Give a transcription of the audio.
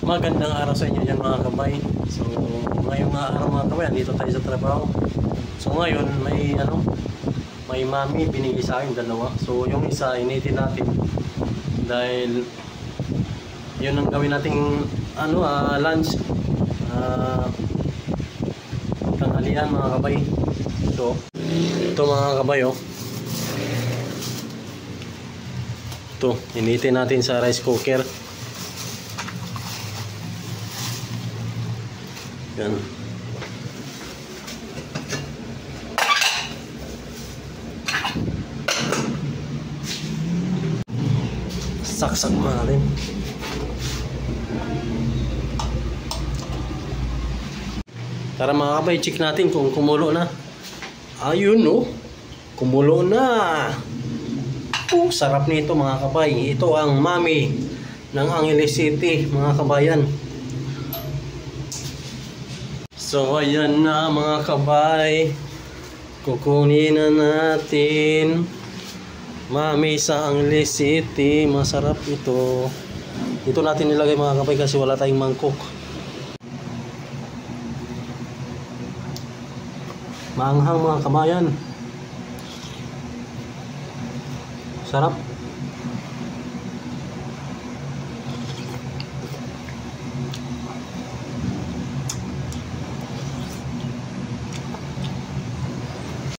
Magandang araw sa inyo dyan mga kabay. So ngayong araw mga kabay, dito tayo sa trabaho. So ngayon may mami binigay sa akin dalawa. So yung isa initin natin dahil yun ang gawin nating lunch, tanghalian mga kabay. So ito mga kabay, ito initin natin sa rice cooker. Yan. Saksak mo natin. Tara mga kabay, check natin kung kumulo na. Ayun no, kumulo na. Sarap nito mga kabay. Ito ang mami ng Angeles City mga kabayan. So ayan na mga kabay, kukunin na natin mami sa Angeles City. Masarap ito. Ito natin nilagay mga kabay kasi wala tayong mangkok. Maanghang mga kabayan. Sarap.